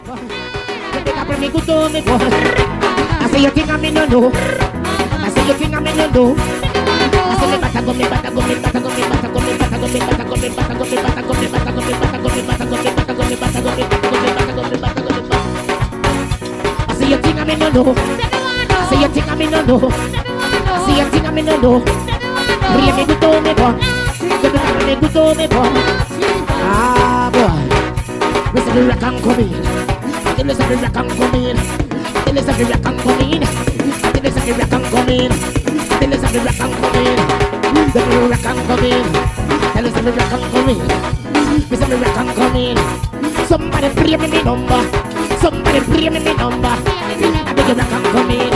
You think I bring me good to me, boy. I say you think I'm in no know. I say you think I'm in no know. I say me better go, me better go, me better go, me better go, me better go, me better go, me better go, me better go, me better go, me better go, me better go, me better go, me better go, me better go, me better go, me better go, me better go. I say you think I'm in no know. I say you think I'm in no know. I say you think I'm in no know. Bring me good to me, boy. You think I'm in good to me, boy. Ah, boy. Listen to the rock and come in. Listen to the rock and come in. Listen to the rock and come in. Listen to the rock and come in. Listen to the rock and come in. Listen to the rock and come in. Listen to the rock and come in. Listen to the rock and come in. Somebody play me my number. Somebody play me my number. I beg you rock and come in. I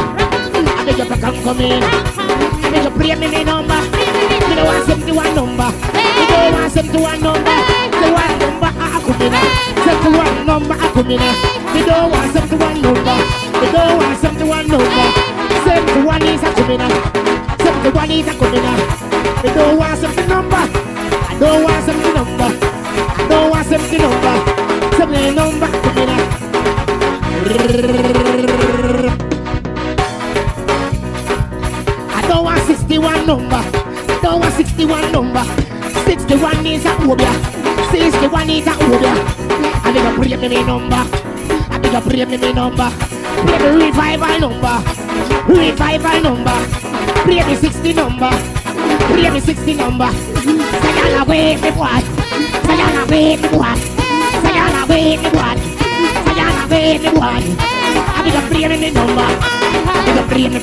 beg you rock and come in. I beg you play me my number. You don't want 71 number. You don't want 71 number. The one number I come in. 71 number I come in. You don't want 71 number. You don't want 71 number. 71 is a come in. 71 is a come in. You don't want 70 number. I don't want 70 number. I don't want 70 number. 70 number come in. I don't want 61 number. I don't want 61 number. 61 is a obia. 61 is a obia. I think I bring me my number. I think I bring me my number. Bring me revival number. Revival number. Bring me 60 number. Bring me 60 number. Say on away me boy. Say on away me boy. Say on away me boy. Say on away me boy. I think I bring me my number. I think I bring me I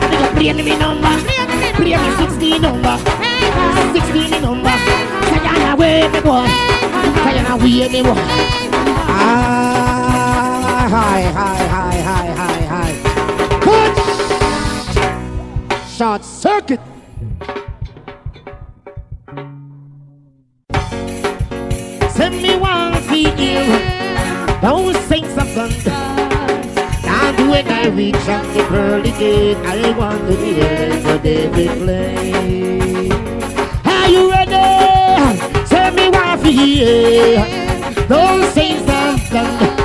think I bring me my number. Bring me 60 number. 16 number. Say on away me boy. Say on away me boy. Hi. Good. Short circuit. Send me one feel. Those saints of thunder. And when I reach out the pearly gate, I want to hear the David play. Are you ready? Send me one feel. Those saints of thunder.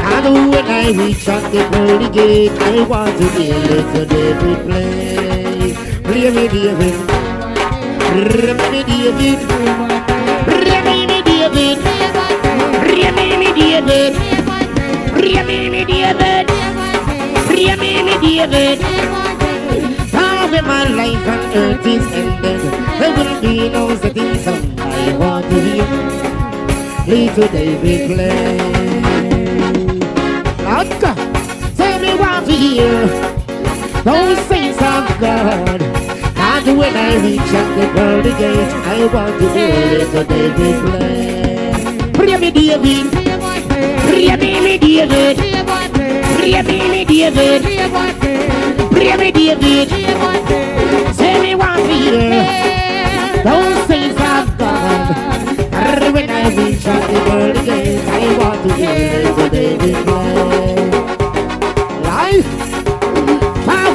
And when I reach out the pearly gate, I want to hear little David play. Play me David. Play me David. Play me David. Play me David. Play me David. Play me David. Now when my life on earth is ended, there will be no setting sun. I want to hear little David play. Tell me what to hear. Those saints of God. And when I reach at the pearly gate, I want to hear little David play. Pray me David. Pray me David. Pray me David. Pray me David. Tell me what to hear. Those saints of God. And when I reach at the pearly gate, I want to hear little David play.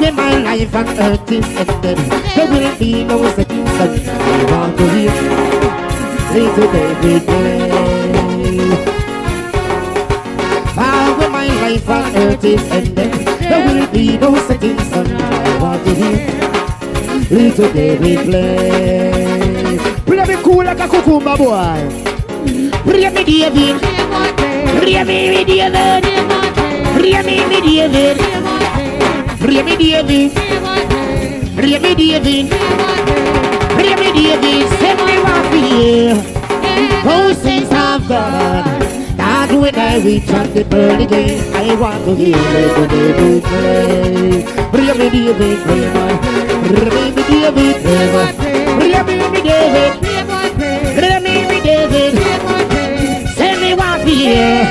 When my life on earth is ended, there will be no second sun. I want to hear little David play. When my life on earth is ended, there will be no second sun. I want to hear little David play. Play me cool like a cucumber boy. Play me David. Play me David. Play me David. Pray me David. Pray me David. Pray me David. Send me one for you. Those saints of God. That when I reach at the pearly gate, I want to hear little David play. Pray me David. Pray me David. Pray me David. Pray me David. Send me one for you.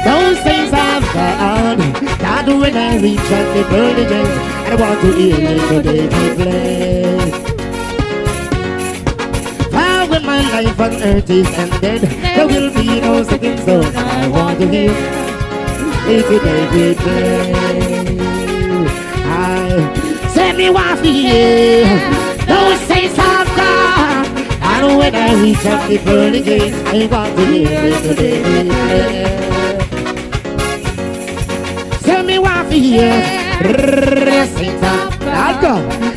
Those saints of God. That when I reach at the pearly gate, I want to hear little David play. When my life on earth is ended, there will be no second son. I want to hear little David play. I send me one for you. Those saints of God. And when I reach out the pearly gates, I want to hear it today. Tell me what to hear. Saints of God.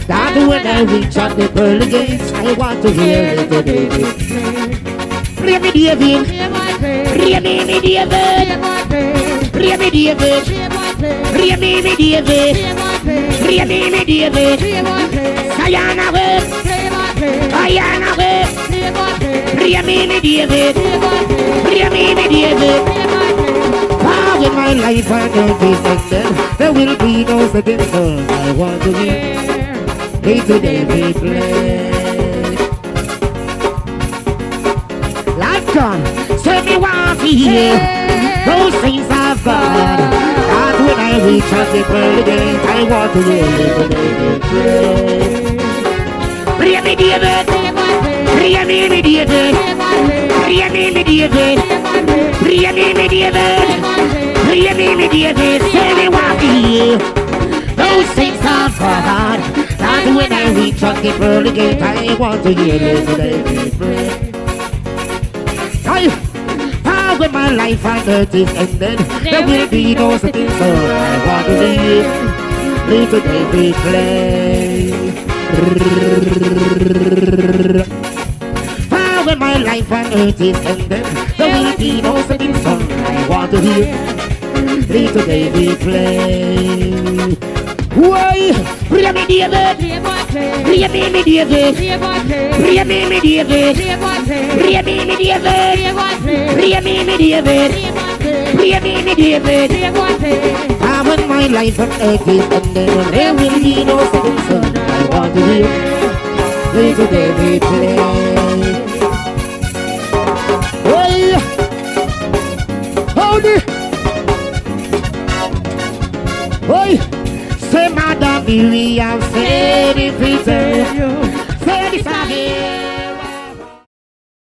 That when I reach out the pearly gates, I want to hear it today. Pray me, David. Pray me, David. Pray me, David. Pray me, David. Pray me, David. Sayana web. Sayana web. Pray me, David. Pray me, David. How in my life I know this ended, there will be no second chance. I want to hear day to day we play. Like God, tell me what to hear. Those things of God. And when I reach out the pearly gate, I want to hear day to day we play. Pray me, David. Pray me, David. Pray me, David. Pray me, David. Pray me, David. Tell me what to hear. Those things of God. And when I reach out the pearly gate, I want to hear day to day we pray. How when my life on earth is ended, there will be no second soul. I want to hear day to day we play. How when my life on earth is ended, there will be no second soul. I want to hear day to day we play. Why? Pray me, David. Pray me, David. Pray me, David. Pray me, David. Pray me, David. Pray me, David. How when my life on earth is ended, there will be no second son. I want to hear day to day we play. Why? Hold it. Why? Say, Madame, we have said it, say this again.